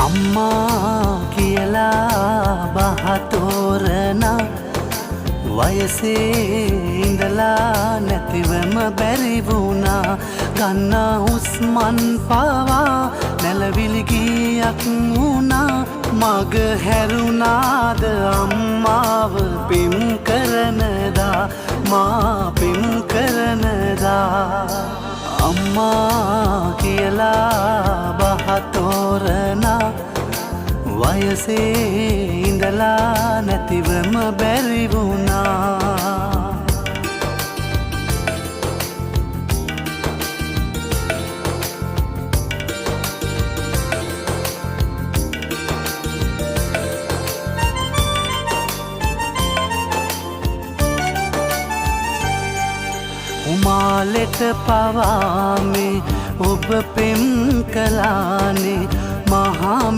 අම්මා කියලා බහතෝරන වයසේ ඉඳලා නැතිවම බැරි වුණා ගන්න හුස්මන් පවා නැලවිලි ගියක් වුණා මග හැරුණාද අම්මාව පින් කරනදා මා පින් කරනදා අම්මා කියලා බහතෝරන වයසේ ඉඳලා නැතිවම බැරි වුණා උමාලෙට පවාමේ ඔබ පෙම් කලානේ මහා